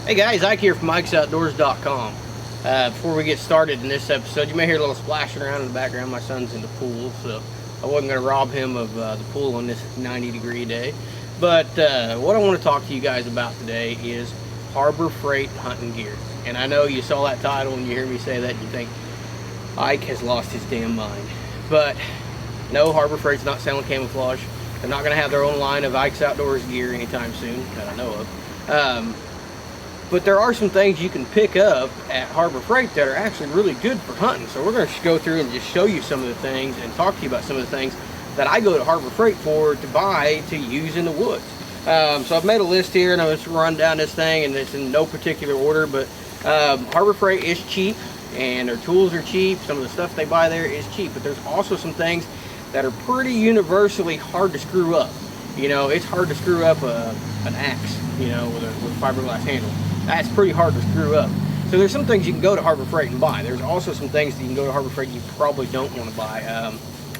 Hey guys, Ike here from IkesOutdoors.com. Before we get started in this episode, you may hear a little splashing around in the background. My son's in the pool, so I wasn't going to rob him of the pool on this 90-degree day. But what I want to talk to you guys about today is Harbor Freight hunting gear. And I know you saw that title and you hear me say that and you think Ike has lost his damn mind. But no, Harbor Freight's not selling camouflage. They're not going to have their own line of Ike's Outdoors gear anytime soon that I know of. But there are some things you can pick up at Harbor Freight that are actually really good for hunting. So we're going to go through and just show you some of the things and talk to you about some of the things that I go to Harbor Freight for to buy to use in the woods. So I've made a list here and I'm just run down this thing, and it's in no particular order, but Harbor Freight is cheap and their tools are cheap. Some of the stuff they buy there is cheap, but there's also some things that are pretty universally hard to screw up. You know, it's hard to screw up an axe, you know, with a fiberglass handle. That's pretty hard to screw up. So there's some things you can go to Harbor Freight and buy. There's also some things that you can go to Harbor Freight you probably don't want to buy.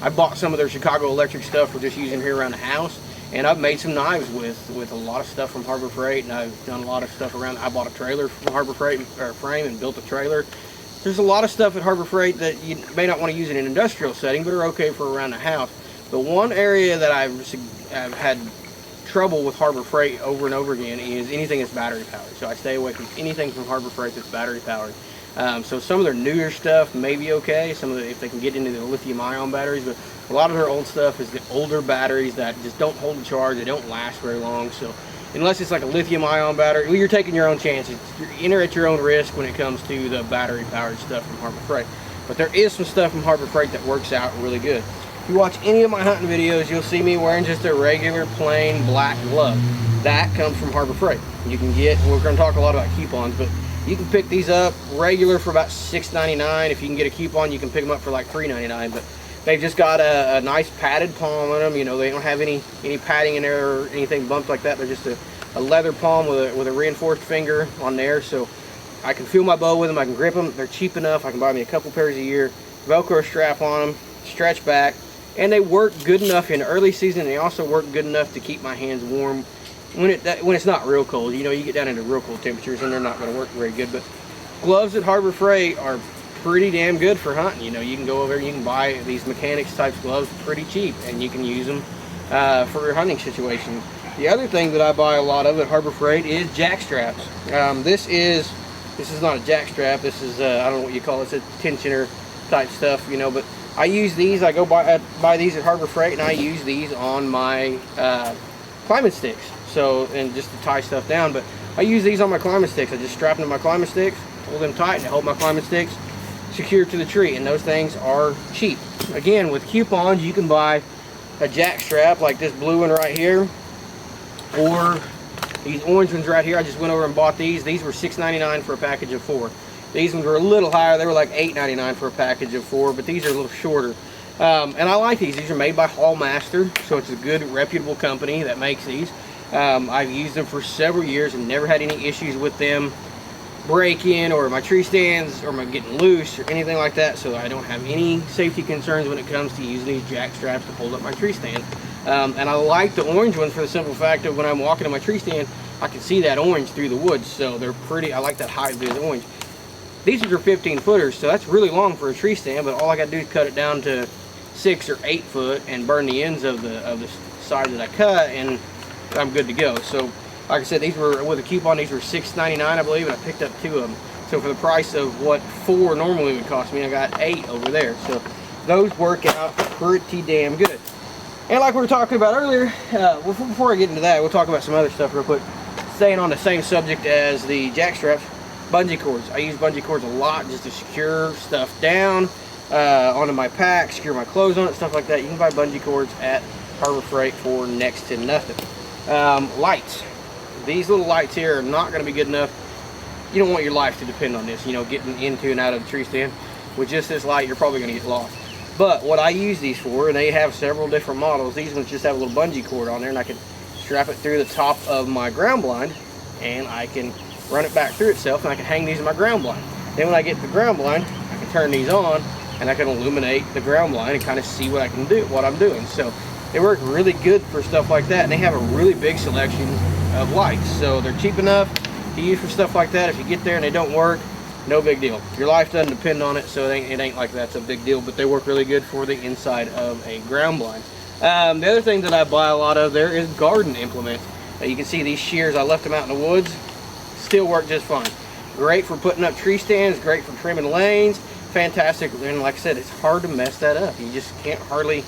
I bought some of their Chicago Electric stuff we're just using here around the house, and I've made some knives with a lot of stuff from Harbor Freight, and I've done a lot of stuff around. I bought a trailer from Harbor Freight or frame and built a trailer. There's a lot of stuff at Harbor Freight that you may not want to use in an industrial setting, but are okay for around the house. The one area that I've had trouble with Harbor Freight over and over again is anything that's battery powered. So I stay away from anything from Harbor Freight that's battery powered. So some of their newer stuff may be okay, if they can get into the lithium ion batteries, but a lot of their old stuff is the older batteries that just don't hold the charge. They don't last very long. So unless it's like a lithium ion battery, well, you're taking your own chances. You're enter at your own risk when it comes to the battery powered stuff from Harbor Freight. But there is some stuff from Harbor Freight that works out really good. If you watch any of my hunting videos, you'll see me wearing just a regular plain black glove. That comes from Harbor Freight. You can get, we're going to talk a lot about coupons, but you can pick these up regular for about $6.99. If you can get a coupon, you can pick them up for like $3.99. But they've just got a nice padded palm on them. You know, they don't have any padding in there or anything bumped like that. They're just a leather palm with a reinforced finger on there. So I can feel my bow with them. I can grip them. They're cheap enough. I can buy me a couple pairs a year. Velcro strap on them, stretch back. And they work good enough in early season. They also work good enough to keep my hands warm when it's not real cold. You know, you get down into real cold temperatures and they're not going to work very good. But gloves at Harbor Freight are pretty damn good for hunting. You know, you can go over and you can buy these mechanics type gloves pretty cheap, and you can use them for your hunting situations. The other thing that I buy a lot of at Harbor Freight is jack straps. This is not a jack strap. This is I don't know what you call it. It's a tensioner type stuff. You know, but I use these. I go buy these at Harbor Freight, and I use these on my climbing sticks. So, and just to tie stuff down, but I use these on my climbing sticks. I just strap them to my climbing sticks, hold them tight, and hold my climbing sticks secure to the tree. And those things are cheap. Again, with coupons, you can buy a jack strap like this blue one right here, or these orange ones right here. I just went over and bought these. These were $6.99 for a package of 4. These ones were a little higher. They were like $8.99 for a package of 4, but these are a little shorter. And I like these. These are made by Hallmaster, so it's a good, reputable company that makes these. I've used them for several years and never had any issues with them breaking or my tree stands or my getting loose or anything like that, so I don't have any safety concerns when it comes to using these jack straps to hold up my tree stand. And I like the orange ones for the simple fact that when I'm walking in my tree stand, I can see that orange through the woods, so they're pretty. I like that high vis orange. These are 15 footers, so that's really long for a tree stand, but all I gotta do is cut it down to 6 or 8 foot and burn the ends of the side that I cut, and I'm good to go. So like I said, these were, with a coupon, these were $6.99 I believe, and I picked up 2 of them. So for the price of what 4 normally would cost me, I got 8 over there. So those work out pretty damn good. And like we were talking about earlier, before I get into that, we'll talk about some other stuff real quick. Staying on the same subject as the jack straps, bungee cords. I use bungee cords a lot just to secure stuff down onto my pack, secure my clothes on it, stuff like that. You can buy bungee cords at Harbor Freight for next to nothing. Lights. These little lights here are not going to be good enough. You don't want your life to depend on this, you know, getting into and out of the tree stand. With just this light, you're probably going to get lost. But what I use these for, and they have several different models, these ones just have a little bungee cord on there, and I can strap it through the top of my ground blind, and I can run it back through itself, and I can hang these in my ground blind. Then when I get to the ground blind, I can turn these on, and I can illuminate the ground blind and kind of see what I can do, what I'm doing. So they work really good for stuff like that, and they have a really big selection of lights. So they're cheap enough to use for stuff like that. If you get there and they don't work, no big deal. Your life doesn't depend on it, so it ain't like that's a big deal, but they work really good for the inside of a ground blind. The other thing that I buy a lot of there is garden implements. You can see these shears, I left them out in the woods, still work just fine. Great for putting up tree stands, great for trimming lanes, fantastic. And like I said, it's hard to mess that up. You just can't hardly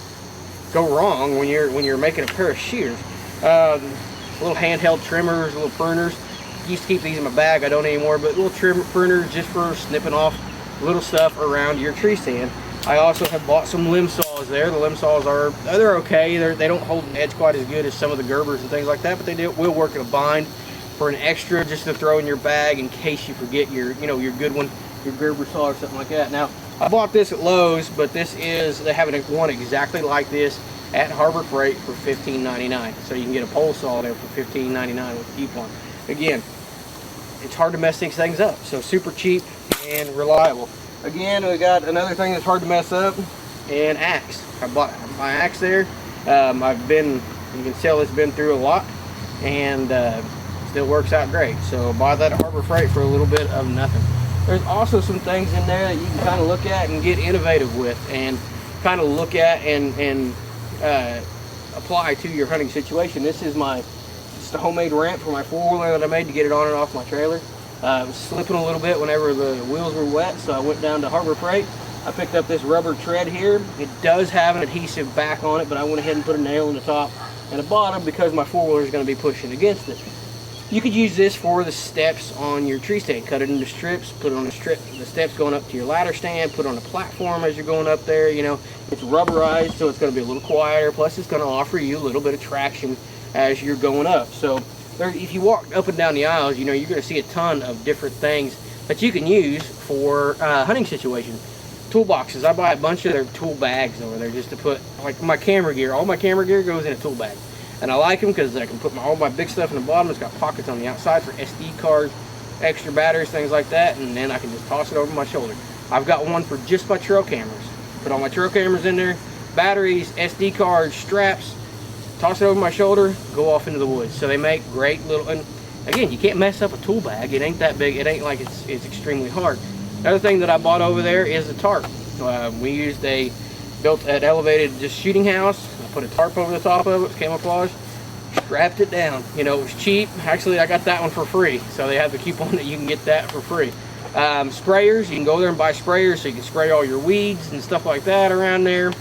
go wrong when you're making a pair of shears. Little handheld trimmers, little pruners. Used to keep these in my bag, I don't anymore, but little pruners just for snipping off little stuff around your tree stand. I also have bought some limb saws there. The limb saws they're okay. They don't hold an edge quite as good as some of the Gerbers and things like that, but they will work in a bind for an extra just to throw in your bag in case you forget your good one, your Gerber saw or something like that. Now, I bought this at Lowe's, but they have one exactly like this at Harbor Freight for $15.99. So you can get a pole saw there for $15.99 with a coupon. Again, it's hard to mess these things up, so super cheap and reliable. Again, we got another thing that's hard to mess up, an axe. I bought my axe there. You can tell it's been through a lot, and still works out great. So buy that at Harbor Freight for a little bit of nothing. There's also some things in there that you can kind of look at and get innovative with, and kind of look at and apply to your hunting situation. This is just a homemade ramp for my four-wheeler that I made to get it on and off my trailer. It was slipping a little bit whenever the wheels were wet, so I went down to Harbor Freight. I picked up this rubber tread here. It does have an adhesive back on it, but I went ahead and put a nail in the top and the bottom because my four-wheeler is going to be pushing against it. You could use this for the steps on your tree stand. Cut it into strips, put it on the steps going up to your ladder stand, put it on a platform as you're going up there. It's rubberized, so it's going to be a little quieter. Plus, it's going to offer you a little bit of traction as you're going up. So if you walk up and down the aisles, you're going to see a ton of different things that you can use for hunting situations. Toolboxes. I buy a bunch of their tool bags over there just to put, like, my camera gear. All my camera gear goes in a tool bag. And I like them because I can put all my big stuff in the bottom. It's got pockets on the outside for SD cards, extra batteries, things like that, and then I can just toss it over my shoulder. I've got one for just my trail cameras. Put all my trail cameras in there, batteries, SD cards, straps, toss it over my shoulder, go off into the woods. So they make great little, and again, you can't mess up a tool bag. It ain't that big. It ain't like it's extremely hard. Another thing that I bought over there is a tarp. We built an elevated just shooting house. I put a tarp over the top of it, camouflage, strapped it down. It was cheap. Actually, I got that one for free. So they have the coupon that you can get that for free. Sprayers, you can go there and buy sprayers so you can spray all your weeds and stuff like that around there.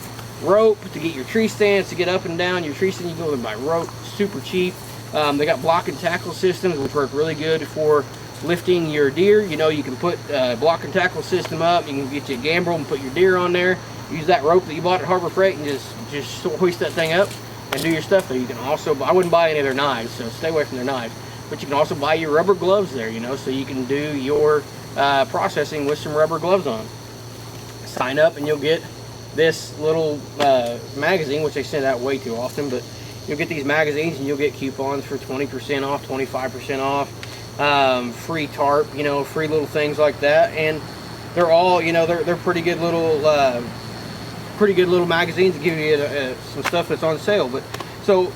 Rope to get your tree stands, to get up and down your tree stand, you can go there and buy rope, super cheap. They got block and tackle systems, which work really good for lifting your deer. You can put a block and tackle system up, you can get you a gambrel and put your deer on there. Use that rope that you bought at Harbor Freight and just hoist that thing up and do your stuff there. You can also, I wouldn't buy any of their knives, so stay away from their knives. But you can also buy your rubber gloves there, so you can do your processing with some rubber gloves on. Sign up and you'll get this little magazine, which they send out way too often, but you'll get these magazines and you'll get coupons for 20% off, 25% off, free tarp, free little things like that. And they're all, they're pretty good little magazines to give you some stuff that's on sale. But so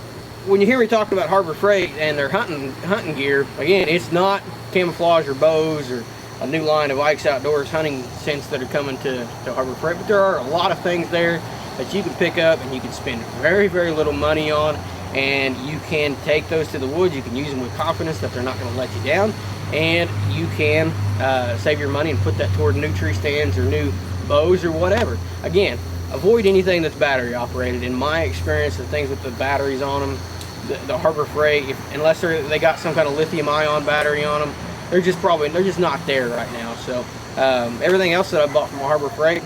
when you hear me talking about Harbor Freight and their hunting gear, again, it's not camouflage or bows or a new line of Ike's Outdoors hunting scents that are coming to Harbor Freight, but there are a lot of things there that you can pick up and you can spend very, very little money on, and you can take those to the woods. You can use them with confidence that they're not going to let you down, and you can save your money and put that toward new tree stands or new bows or whatever. Again, avoid anything that's battery operated. In my experience, the things with the batteries on them, the Harbor Freight, unless they got some kind of lithium-ion battery on them, they're just not there right now. So everything else that I bought from Harbor Freight,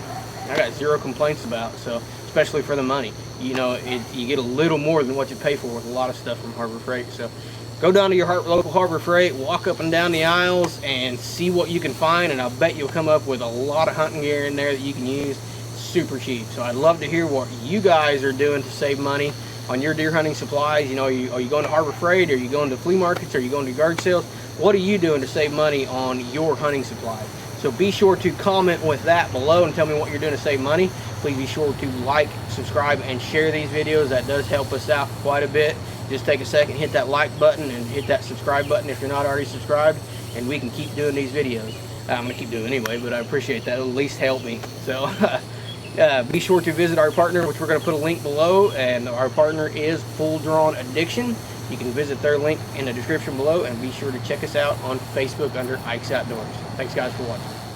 I got zero complaints about. So especially for the money, you get a little more than what you pay for with a lot of stuff from Harbor Freight. So go down to your local Harbor Freight, walk up and down the aisles, and see what you can find. And I'll bet you'll come up with a lot of hunting gear in there that you can use super cheap. So I'd love to hear what you guys are doing to save money on your deer hunting supplies. Are you going to Harbor Freight? Are you going to flea markets? Are you going to yard sales? What are you doing to save money on your hunting supplies? So be sure to comment with that below and tell me what you're doing to save money. Please be sure to like, subscribe, and share these videos. That does help us out quite a bit. Just take a second, hit that like button, and hit that subscribe button if you're not already subscribed. and we can keep doing these videos. I'm gonna keep doing it anyway, but I appreciate that. It'll at least help me. So be sure to visit our partner, which we're gonna put a link below, and our partner is Full Drawn Addiction. You can visit their link in the description below, and be sure to check us out on Facebook under Ike's Outdoors. Thanks guys for watching.